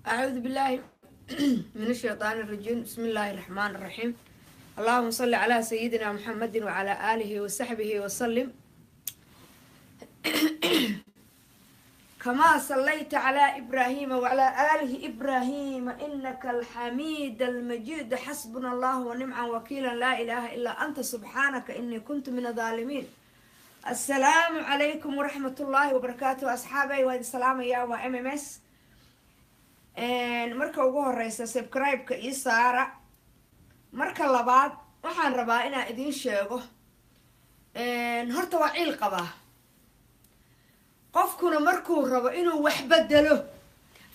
أعوذ بالله من الشيطان الرجيم. بسم الله الرحمن الرحيم. اللهم صل على سيدنا محمد وعلى آله وصحبه وسلم. كما صليت على إبراهيم وعلى آله إبراهيم إنك الحميد المجيد. حسبنا الله ونعم وكيلا لا إله إلا أنت سبحانك إني كنت من الظالمين. السلام عليكم ورحمة الله وبركاته أصحابي والسلام يا MMS. marka ugu horeysa subscribe-ka ii saara. marka labaad waxaan rabaa inaan idin sheego horta waa ciil qabaa qofkuna markuu rabo inuu wax bedelo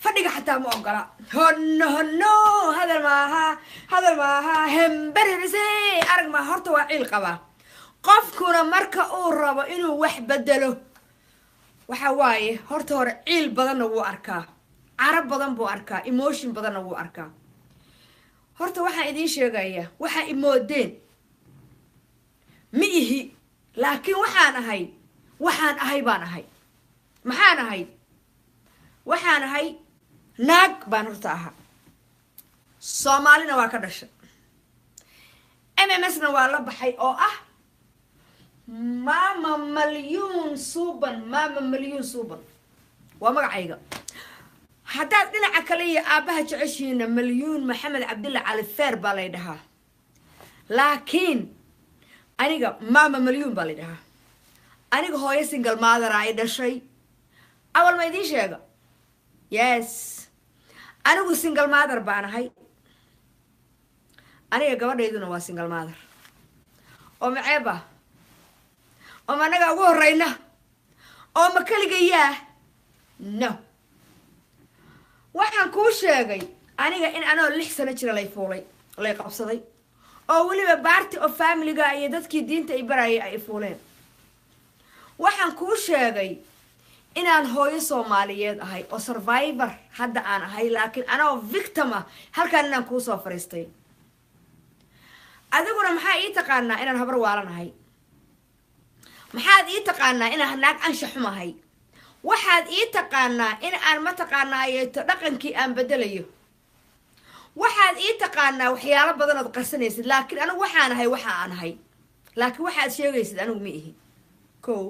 fadhiga xataa ma ogola. honno hadal maaha hemberise arag ma. horta waa ciil qabaa qofkuna marka uu rabo inuu wax bedelo waxa waaye horta hore ciil badanna wuu arkaa, carab badan buu arkaa, emotion badanna wuu arkaa. horta waxaan idiin sheegayaa waxaa imoodeen ma ihi, laakiin waxaan ahay baan ahay. maxaan ahay? waxaan ahay naag baan horta ahaa. Soomaalina waa ka dhashay, MMSna waa la baxay oo ah Mama Malyuun Suuban. Mama Malyuun Suuban waa magacayga. haddaad dhinaca kale iyo aabbaha jeceshiina Malyuun Maxamed Cabdulla Cali Feer baa lay dhahaa, laakiin aniga Mama Malyuun baa lay dhahaa. aniga hooyo single mother ay dhashay. awal ma idiin sheega? yes, anigu single mother baan ahay. aniga gabadhayduna waa single mother. oo maceeba oo anaga ugu horeyna oo ma kaligayaa? no. waxaan kuu sheegay aniga in anoo 6 sano jira lay qabsaday oo weliba party of family-ga iyo dadkii diinta ay barayay ay fuuleen. waxaan kuu sheegay inaan hooyo Soomaaliyeed ahay oo survivor hadda aan ahay, laakiin anoo victim ah halkaan inaan kuu soo fariistay. adiguna maxaa ii taqaanaa inaan habar waalanahay? maxaad ii taqaanaa inaan naag anshax xumahay? waxaad ii taqaanaa in aan ma taqaanaayeeto dhaqankii aan bedelayo. waxaad ii taqaanaa waxyaalo badan ood qarsanaysid, laakiin anigu waxaan ahay waxa aan ahay. laakiin waxaad sheegaysid anigu ma ihi. kow,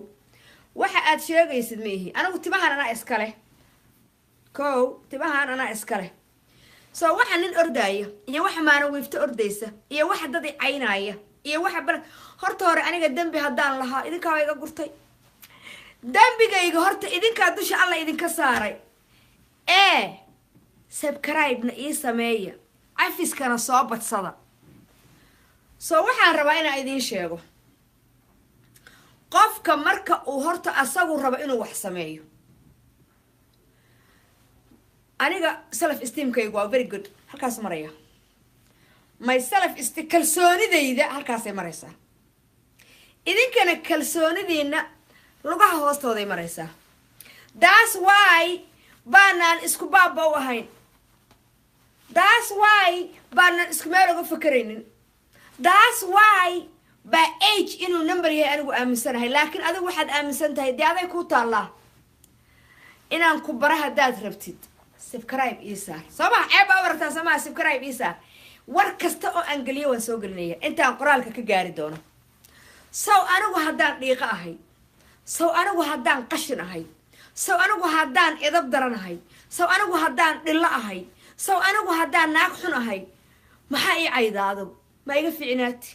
waxa aad sheegaysid ma ihi. anigu timahan anaa iskale. kow, timahan anaa iskale. soo waxa nin ordaaya iyo waxa maana wiifta ordaysa iyo waxa dad i caynaya iyo waxa horta hore aniga dembi haddaan lahaa idinkaa iga gurtay. dambigayga horta idinkaa dusha alla idinka saaray. subscribe-na ii sameeya, cafiskana soo badsada. soo waxaan rabaa inaan idiin sheego qofka marka uu horta asagu rabo inuu wax sameeyo. aniga self esteemkaygu waa very good, halkaas maraya. my self esteem kalsoonidayda halkaasay maraysaa. idinkana kalsoonidiina lugaha hoostooday maraysaa. that's why baanaan isku baaba u ahayn. that's why baanaan isku meel uga fakaraynin. that's why baa age inuu number yahay anigu aaminsanahay, laakiin adigu waxaad aaminsan tahay dee aday kuu taallaa. inaan ku bara haddaad rabtid subscribe ii saar. soo maha ceeb baa u aragtaa? soo maha subscribe ii saar. war kasta oo aan geliyo waan soo gelinaya intaan qoraalka ka gaari doono. sow anigu haddaan dhiiqo ahay, sow anigu haddaan qashin ahay, sow anigu haddaan idab daran ahay, sow anigu haddaan dhillo ahay, sow anigu haddaan naag xun ahay, maxaa ii caydaado? ma iga fiicnaati?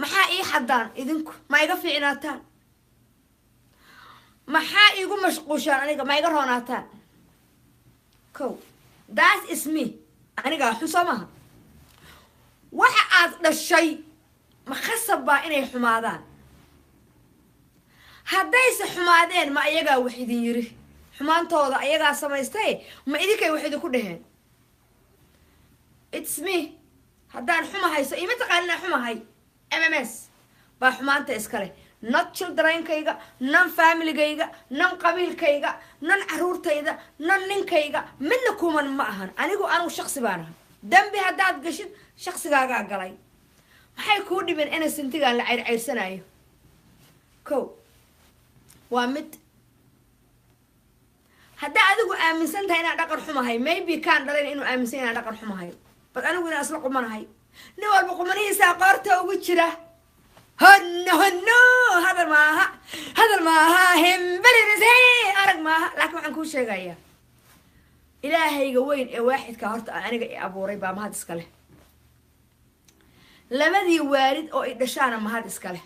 maxaa ii xaddaan idinku? ma iga fiicnaataan? maxaa iigu mashquushaan aniga? ma iga roonaataan? kow, that is me. anigaa xun soo maha. waxa aad dhashay ma khasab baa inay xumaadaan? haddayse xumaadeen ma ayagaa wax idin yiri? xumaantooda ayagaa samaystay ma idinkay wax idinku dheheen? it's me. haddaan xumahayso ima taqaanin aan xumahay. MMS baa xumaanta iskale, not childrenkayga, nan familygayga, nan qabiilkayga, nan caruurtayda, nan ninkayga, midna kuman ma ahan. anigu shaksi baan ahay. dambi haddaad gashid shaqsigaagaa galay. maxay kuu dhibeen innocentigaan la cayrcayrsanayo? kow waa mid hadda adigu aaminsan tahay inaan dhaqan xumahay maybe kaan dhalan inuu aaminsan inaan dhaqan xumahay bad anigu inaan isla qumanahay nin walba qumanihiisa qoorta ugu jira هنو هذا الماها هم بلرزي أرق ماها لكن عن كل شيء جاية إلهي جوين واحد كهرت أنا أبو ريبا ما هاد سكله لما ذي وارد أو إدشانا ما هاد سكله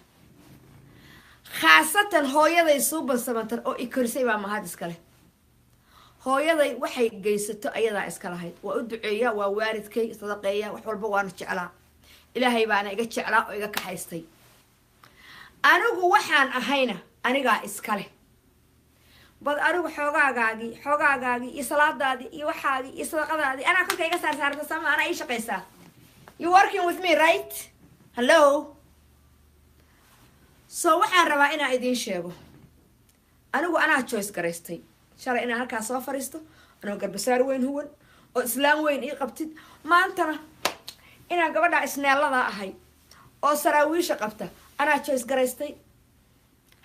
خاصة هو يضي صوب السمتر أو إكرسي ما هاد سكله هو يضي وحي جيستو أيضا إسكله هاي وأدعية ووارد كي صدقية وحول بوان الشعلاء إلهي بانا إيجا الشعلاء وإيجا كحيستي anigu waxaan ahayna aniga iskale bad anigu xogaagaagi iyo salaadaadi iyo waxaadi iyo sadaqadaadi ana kalka iga saarta sama ana ay shaqeysaa you working with me right hello so waxaan rabaa inaan idin sheego anigu anaa choice gareystay shalay inaan halkaas soo fariisto anoo garbasaar weyn huwan oo islaam weyn ii qabtid maantana inaan gabadha isneelada ahay oo saraawiisha qabta أنا choice gareystay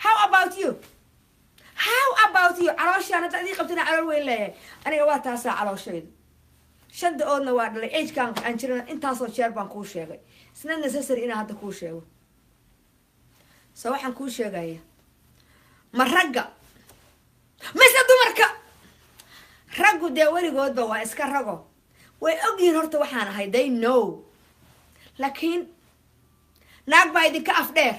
how about you calooshii ana dadii qabtana calool weyn leeyahay aniga waa taasaa calooshayda shanta oodna waa dhalay agekan aan jirana intaasoo jeer baan kuu sheegay isna necessary inaan hadda kuu sheego so waxaan kuu sheegaya ma ragga mise dumarka raggu dee weligoodba waa iska rago way ogyihiin horta waxaan ahay they know laakiin naag baa idinka afdheer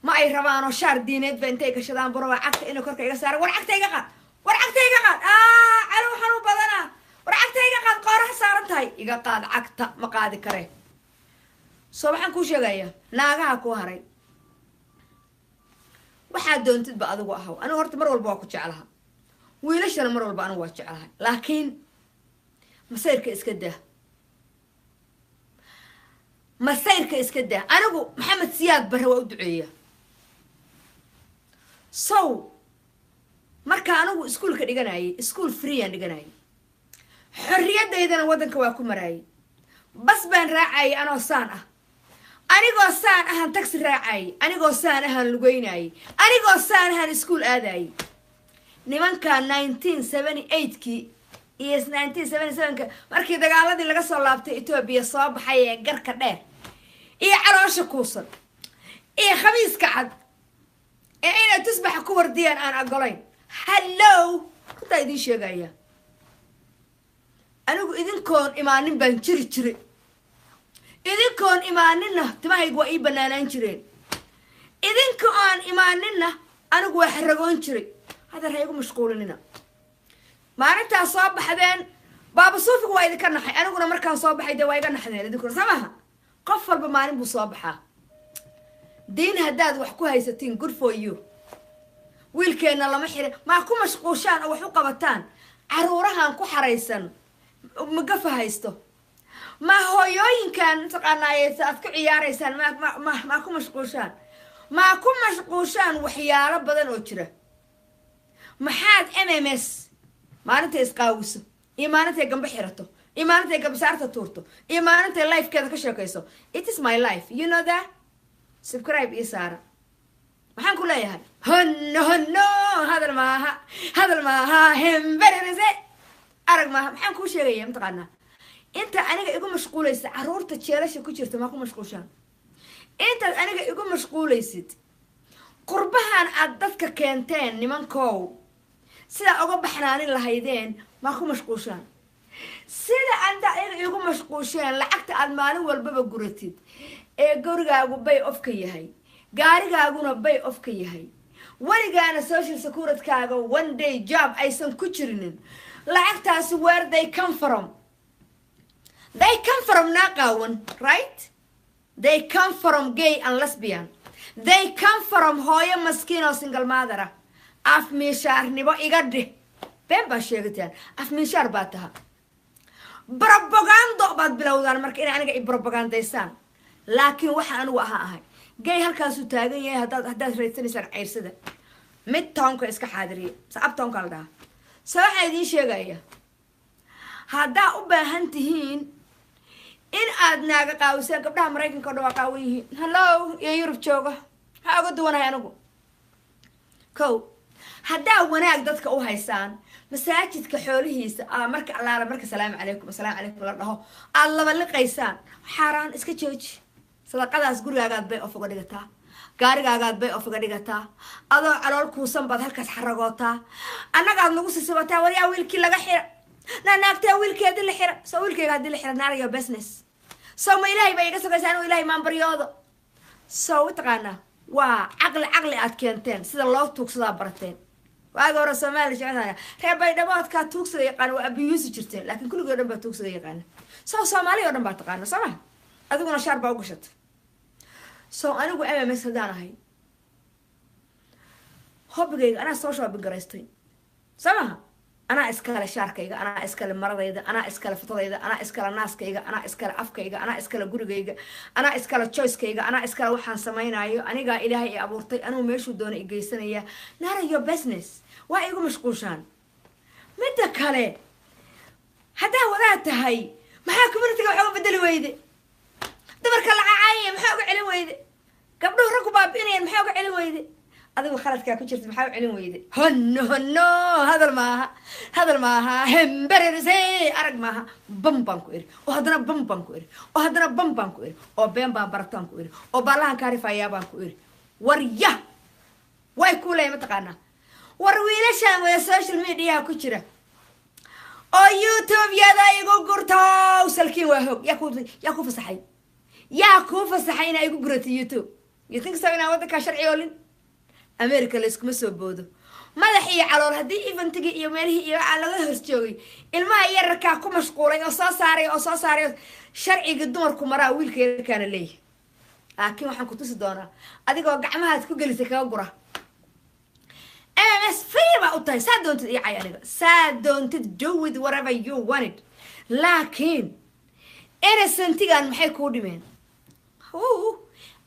ma ay rabaanoo shaar diineed ba intay gashadaan buraba cagta inay korka iga saara war cagta iga qaad calow xanuun badana war cagta iga qaad qooraha saaran tahay iga qaad cagta ma qaadi kare soo waxaan kuu sheegayaa naagaha ku haray waxaad doontidba adigu ahaw anigu horta mar walba waa ku jeclaha wiilashana mar walba anigu waa jeclahay laakiin masayrka iska daa masayrka iska daa anigu maxamed siyaad barre waa u duceeya so marka anigu iskuulka dhiganayay iskuul free aan dhiganayay xorriyadaydana waddanka waa ku maraayay bas baan raacayay anoo saan ah anigoo saan ahaan taxi raacayay anigoo saan ahaan lugeynayay anigoo saan ahaan iskuul aadayay nimanka 1978kii iyo 1977ka markii dagaaladii laga soo laabtay Ethiopia soo baxay ee garka dheer iyo caloosha kuusan iyo khamiiska cad ee inay tusbax ku wardiyaan aan agolayn hello inta idin sheegaya anigu idinkoon imaanin baan jiri idinkoon imaaninna timahaygu waa ii banaanaan jireen idinkoon imaaninna anigu waa xaragoon jiray hada raygu mashquulinina maalintaa soo baxdeen baaba suufigu waa idinka naxay aniguna markaan soo baxay dee waa iga naxdeen idinkuna samaha qof walba maalin buu soo baxaa diin haddaad wax ku haysatiin good for you wiilkeenna lama xirin maa ku mashquushaan oo wax u qabataan caruurahan ku xaraysan magafa haysto maa hooyooyinkan taqaanaayeysa aad ku ciyaaraysaan maa ku mashquushaan waxyaalo badan oo jira maxaad mms maalinta isqaawiso iyo maalinta gamba xirato iyo maalinta gabsaarta tuurto iyo maalinta lifekeeda ka sheekayso it is my life you know that subscribe iyo saara waxaan ku leeyahay hanno hadal maaha hemberese arag maaha maxaan kuu sheegaya mataqaanaa inta aniga igu mashquulaysa caruurta jeelasha ku jirta maa ku mashquushaan intaad aniga igu mashquulaysid qurbahan aad dadka keenteen nimankow sida uga baxnaanin lahaydeen maa ku mashquushaan sida anta ayaga igu mashquusheen lacagta aad maalin walbaba guratid ee gurigaagu bay off ka yahay gaarigaaguna bay off ka yahay weligaana social security-kaaga one day job aysan ku jirinin lacagtaasi where they come from naaqaawan right they come from gay and lesbian they come from hooyo maskiin oo single mother ah af miishaarnimo iga dhih been baa sheegataan af miishaar baa taha propagando baad bilowdaan marka inay aniga i propagandaysaan laakiin waxaan anigu ahay gay halkaasuu taagan yahay haddaad raysanaysaan ceyrsada mid toonka iska xaadiriya sacab toonka la dhaha se waxaa idiin sheegaya haddaa u baahan tihiin in aad naaga qaawisaan gabdhaha maraykanka o dhan waa qaawan yihiin hallo iyo yurub jooga maxaa uga duwanahay anigu kow haddaa wanaag dadka u haysaan masaajidka xoolihiisa marka allaala marka salaamu calaykum la dhaho aad laba liqaysaan xaaraan iska jooji sadaqadaas gurigaagaad bay of uga dhigataa gaarigaagaad bay of uga dhigataa adoo calool kuusan baad halkaas xaragootaa annagaad nagu sisibataa waryaa wiilkii laga xira naagtaa wiilkeedii la xira soo wiilkeyga haddii la xira naarayo business soo ma ilaahay bay iga sugaysaa inuu ilaahay maanbaryoodo soo utaqaanaa waa caqli aad keenteen sida loo tuugsadaa barateen waaga hore Soomaali jecelahay reer Baydhabo tuugsada yaqaan waa abiyuusi jirteen laakiin kulligood dhan baa tuugsada yaqaan soo Soomaali oo dhan baa taqaan sama adiguna shaar baa u gashatay soo anigu MMS hadaan ahay hobbigayga anaa soo shopping garaystay sama anaa iskale shaarkayga anaa iskale maradayda anaa iskale fatadayda anaa iskale naaskayga anaa iskale afkayga anaa iskale gurigayga anaa iskale choicekayga anaa iskale waxaan samaynayo aniga ilaahay ay abuurtay anuu meeshuu doona i geysanaya nara your business waa igu mashquushaan midda kale haddaa wadaa tahay maxaa communityga waxa u bedeli weyde dumarka lacacaaya maxaa uga celin weyde gabdhuhu raggu baabi'inayaan maxaa uga celin weyde adigu khaladkaa ku jirta maxaa u celin weyde honno hadal maaha hembererse arag maaha bam baan ku iri oo haddana bam baan ku iri oo haddana bam baan ku iri oo been baan barataan ku iri oo baalahan kaarifayaa baan ku iri warya way ku leeyahay mataqaanaa war wiilashaan wada social media ku jira oo YouTube yada igu gurtaa salkiin waa hoog yaa ku fasaxay inay igu gurato YouTube you think so inaa waddanka sharci olin America la iskuma soo boodo madax iyo calool hadii eventigi iyo meelihii iyo laga hoos joogay ilmaha yararka ku mashquulay oo soo saaray sharciga dumarku maraa wiilkeeda kana leeyahay laakiin waxaan ku tusi doonaa adigoo gacmahaad ku gelisay kaga gura MMS free ba u tahay saa doontid iyo aniga saa doontid do with whatever you wanted laakiin innocentigan maxay ku dhimeen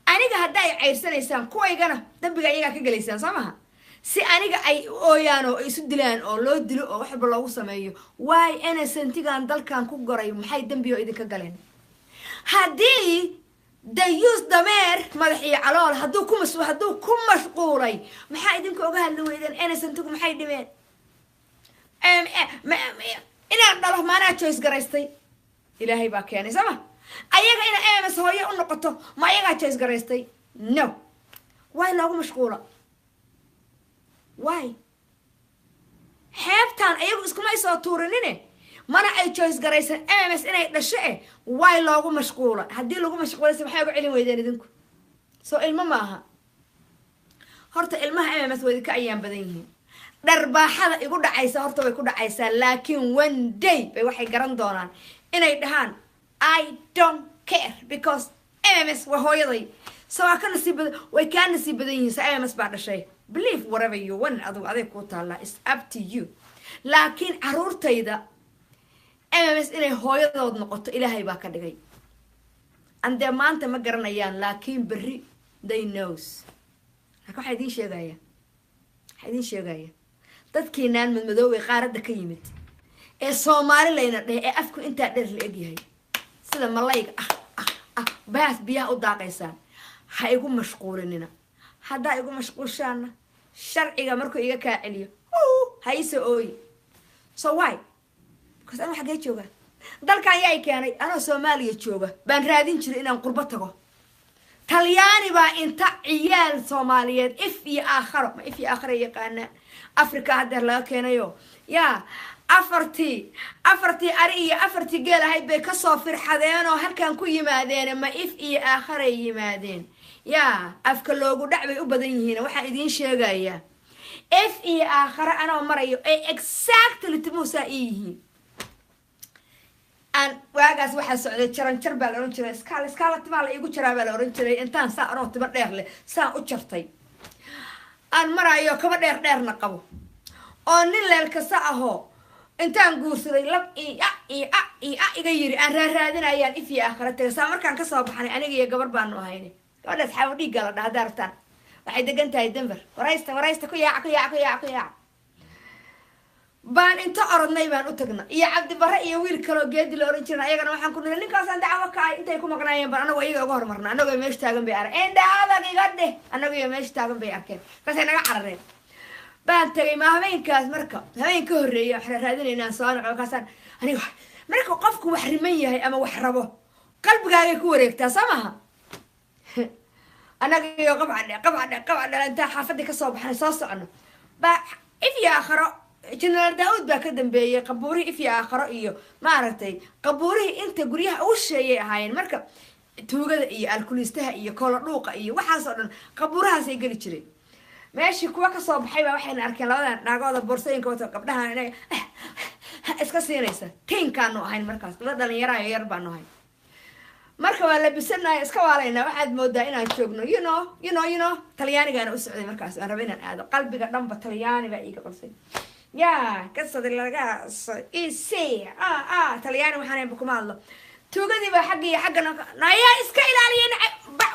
aniga hadda ay ceyrsanaysan kuwaygana dambiga iyaga ka galeysaan samaha si aniga ay ooyaan oo isu dilaan oo loo dilo oo waxba loogu sameeyo why innocentigan dalkan ku goray maxay dambiyo idinka galeen hadii the use dameer madaxii calool haduu ku mashquulay maxaa idinka oga hadli weydeen innocentigu maxay dhimeen inaan dhalo maana choice garaystay ilaahay baa keenay sama ayaga ina MMS hooyo u noqoto ma ayaga choice garaystay no why loogu mashquula why xeebtaan ayagu iskuma soo tuurinine mana ay choice garaysan MMS inay dhasho why loogu mashquula hadii lagu mashquulaysa maxay uga celin weydeen idinku soo ilmo maaha horta ilmaha MMS way ka ayaan badan yihiin dharbaaxada igu dhacaysa horta way ku dhacaysaa laakiin one day bay waxay garan doonaan inay dhahaan I don't care because MMS waa hooyaday soo ka nasiibada way ka nasiibadan yihiin MMS baa dhashay believe whatever you want aday ku taala is up to you laakiin caruurtayda MMS inay hooyadood noqoto ilaahay baa ka dhigay ande maanta ma garanayaan laakiin berri they knows waxa idin sheegaya dadkeenan madmadoway qaaradda ka yimid ee Soomaalilayna ee afku inta dheer la egyahay sida malayga baas biyaha u daaqaysan ha igu mashquulinina hadda igu mashquulshaana sharciga markuu iga ka celiyo ha iso ooy so why because aan xagee jooga dalkan yaay keenay anoo Soomaaliya jooga baan raadin jiray inaan qurbo tago talyaani baa inta ciyaal Soomaaliyeed if iyo aakhiro yaqaana Afrika hadda laga keenayo yaa afartii ari iyo afartii geel ahayd bay ka soo firxadeen oo halkan ku yimaadeen ma if iyo aakhiro yimaadeen yaa afka loogu dhacbay u badan yihiin waxa idin sheegaya if iyo aakhiro anoo marayo ay exactly timuusa yihiin aan waagaas waxa socday jaran baa la oran jiray iskaala timaal igu jiraa baa la oran jiray intaan saa anoo tiba dheer leh saa u jartay aan marayo kaba dheerna qabo oo nin leelka sa aho intaan guursaday lab iga yiri aan raadinayaan if iyo aakhiro tagay saa markaan ka soo baxnay aniga iyo gabar baanu ahayn gabadhaas xawo dhiig la dhaartaan waxay degan tahay Denver waraysta ku yaac baan inta orodnay baan u tagnaa iyo Cabdi Barre iyo wiil kale oo geedi la oran jiray ayagana waxaan ku nilay ninkaas aan dacwo ka ay intay ku maqnaayeen baan anagu iyaga uga hormarnaa anagu meesha taagan bay arkeen dhaada iga dheh anagu iyo meesha taagan bay arkeen kaasay naga carareen baan tagay ma habeenkaas marka habeenka horreeyay waxaan raadinaynaa soo naqaasaan aniga marka qofku wax riman yahay ama wax rabo qalbigaaga ku wareegtaa samaha anaga iyo qabcadhe inta xaafadii ka soo baxnay soo socono ba ifya akhro general daawud baa ka dambeeyay qabuurihii ifya akhro iyo maaragtay qabuurihii inta guryaha u sheeyay ahaayeen marka tuugada iyo alkulistaha iyo koola dhuuqa iyo waxaas oo dhan qabuurahaas ay geli jireen meeshii kuwa ka soo baxay baa waxayna arkeen labadan naagooda boorsooyinka wato gabdhaha inay iska siinaysa tiinkaanu ahayn markaas dad dhalinyaro yar baanu ahayn marka waa labisanahay iska waalayna waxaad moodaa inaan joogno you know talyaanigaana u socday markaas aan rabay inaan aado qalbiga dhanba talyaani baa iiga qabsay yaa kasada laga talyaani waxaan kuma hadlo tuugadii baa xagga iyo xaggana nayaa iska ilaaliyeen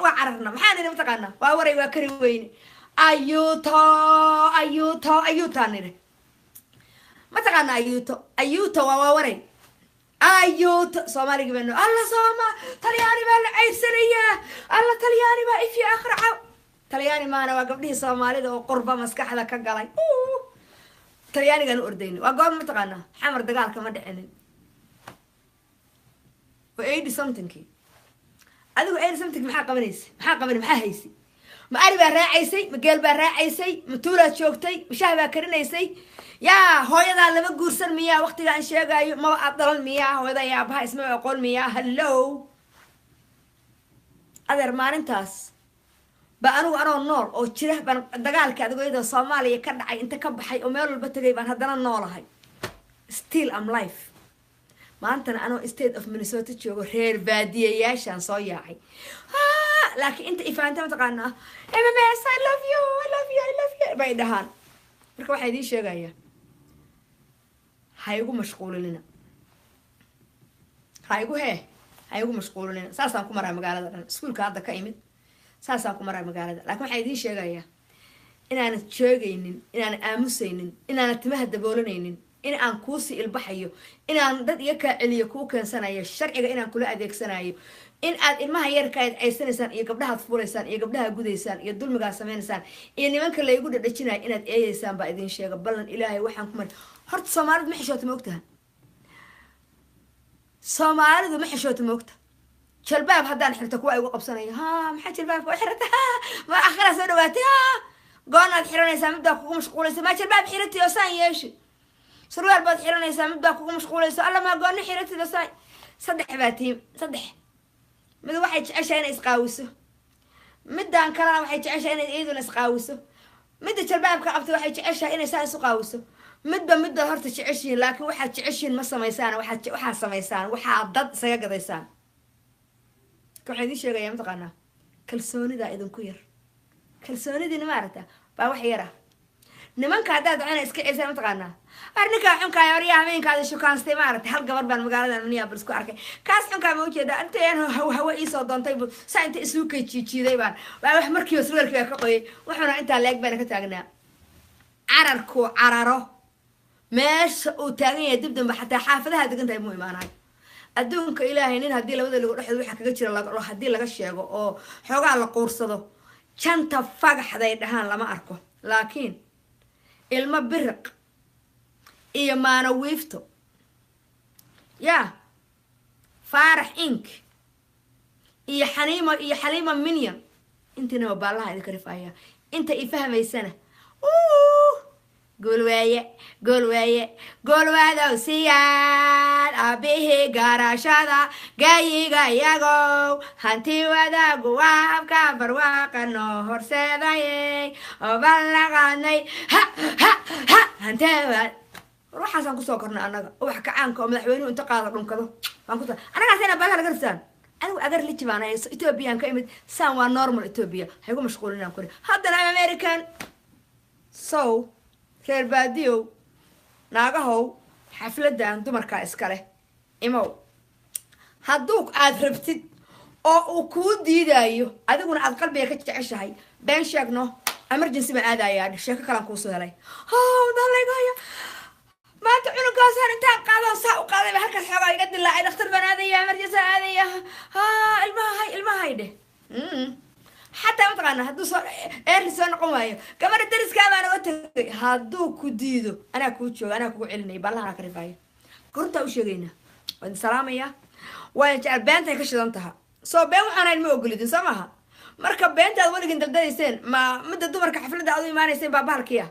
waa cararna maxaan idhi mataqaana waa waray waa kari weyne ayuuta nidhi mataqaana ayuuta waa waray ayuuta soomaaligi baa alla sooma talyaani baa la ceyrsanayaa alla talyaani baa ifya akhraca talyaani maana waa gabdhihii soomaalida oo qurba maskaxda ka galay talyaanigaan u ordayni waa goor mataqaana xamar dagaalka ma dhicinin wa 80 somethingkii adigu 80 something maxaa qabanay maxaa haysi ma ari baa raacaysay ma geel baa raacaysay ma tuulaad joogtay ma shaah baa karinaysay yaa hooyadaa lama guursan miyaa waqtiga aan sheegaayo maba aad dhalan miyaa hooyada iyo aabaha isma aqoon miyaa hallo adeer maalintaas ba anigu anoo nool oo jira baan dagaalka adigooyada soomaaliya ka dhacay inta ka baxay oo meel walba tagay baan haddana noolahay still am life maantana anoo state of Minnesota joogo reer baadiyayaashaan soo yaacay laakiin inta ifaanta mataqaanaa MMS I love you bay dhahaan marka waxaa idiin sheegayaa ha igu mashquulinina ha igu mashquulinina saasaan ku maraa magaalada dhan iskuulka hadda ka imid saasaan ku maraa magaalada laakiin waxaa idiin sheegayaa inaanad joogaynin inaanan aamusaynin inaanan timaha daboolanaynin in aan kuusii ilbaxayo inaan dad iga kaa celiyo kuu keensanayo sharciga inaan kula adeegsanayo in aad ilmaha yarka aad ceysanaysaan iyo gabdhahaad fuulaysaan iyo gabdhaha gudaysaan iyo dulmigaa samaynaysaan iyo nimanka laygu dhadhajinayo inaad eedaysaan baa idiin sheega ballan ilaahay waxaan ku mari horta soomaalidu ma xishoota moogtaha soomaalidu ma xishoota moogta jalbaab haddaan xirto kuwa igu qabsanayo maxaa jalbaabka u xirata ma akhira soo dhawaatay goonaad xiranaysaa midbaa kugu mashquulaysa maa jalbaab xirati oo saan yeeshi surwaal baad xiranaysaa midbaa kugu mashquulayso alla maa gooni xiratida saan saddex mid waxay jeceshahay inay isqaawiso midaan kalena waxay jeceshahay inay iyaduna isqaawiso midda jalbaabka qabta waxay jeceshahay inay saa isu qaawiso midba horta jeceshiin laakiin waxaad jeceshiin ma samaysaan waxaad samaysaan waxaad dad isaga gadaysaan waxaan idiin sheegayaa mataqaanaa kalsoonidaa idinku yar kalsoonidiina maaragta baa wax yar ah nimanka haddaad cuna iska ceysaan mataqaanaa arninkaa xunkaa horyaa habeenkaada shukaanstay maaragtay hal gabar baan magaalada Minneapolis ku arkay kaas xunkaa ma ujeedaa intaan hawa iisoo doontay saa inta isugu kay jiijiiday baan wax markiiba surwaalkii ka qoyay wuxuuna intaa leeg baan ka taagnaa cararku cararo meesha uu taagan yahay dib dambe xataa xaafadaha degan tahay muu imaanayo adduunka ilaahay nin haddii labada lagu dhexdo waxa kaga jira haddii laga sheego oo xoogaa la quursado janta fagaxday dhahaan lama arko laakiin ilmo biriq iyo maana wiifto yaa faarax ink iyo xaliima minion intina baallaha idinka rifaaya inta i fahmaysana goolwaadow siyaad aabihii garashada gayiga iyagow hanti wadaagu waa habka barwaaqa noo horseedayey oo ballaqaanay hantewaad waxaasaan kusoo kornay annaga wax kacaanka oo madaxweynuhu inta qaada dhunkado baan kuta annagaasina baalaha laga risaan anigu agar liji baan hayso Ethiopian ka imid saan waa normal Ethiopia hay ku mashquulinaan kori haddana American so reer baadiyo naagahow xafladan dumarka iska leh imow hadduu aad rabtid oo uu kuu diidayo adiguna aad qalbiga ka jeceshahay been sheegno emergency ma aadayaa sheeko kale ku soo helay dallaygayo maanta cunugaasaan intaan qaado saa u qaaday halkaas xoogaa iga dilaacay dhakhtar baan aadaya emergency aadaya ilmahay dheh xataa mataqaana hadduu soo eerli soo noqon waayo gabadha dariska baan uga tagay hadduu ku diido anaa kuu jooga anaa kugu celinay ballaha ka rifaayo runta u sheegaynaa waan salaamaya waan jecel beentay ka shidan taha soo been waxaan ma ogolidin soo maaha marka beentaad waligin daldalayseen ma midda dumarka xafladda aad u imaanayseen baa bahalkiya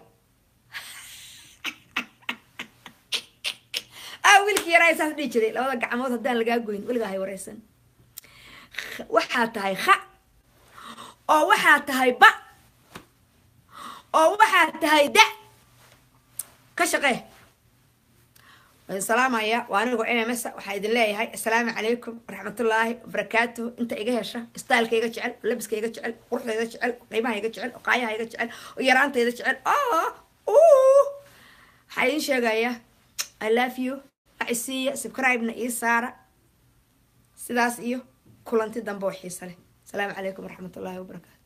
wiilkii yaraa isaas dhihi jiray labada gacmood haddaan lagaa goyn weligaa hay waraysan waxaa tahay kha oo waxaa tahay ba oo waxaa tahay da ka shaqee waan salaamaya waa anigu NMS waxaa idin leeyahay assalaamu calaykum waraxmatullaahi wabarakaatuh inta iga hesha stylekayga jecel labiskayga jecel quruxdayda jecel qiimahayga jecel qaayahayga jecel yaraantayda jecel waxaa idin sheegaya I love you أعيسية سبسكرايب نإيسارة سداس إيو كلنتي دنبو حيصله السلام عليكم ورحمة الله وبركاته.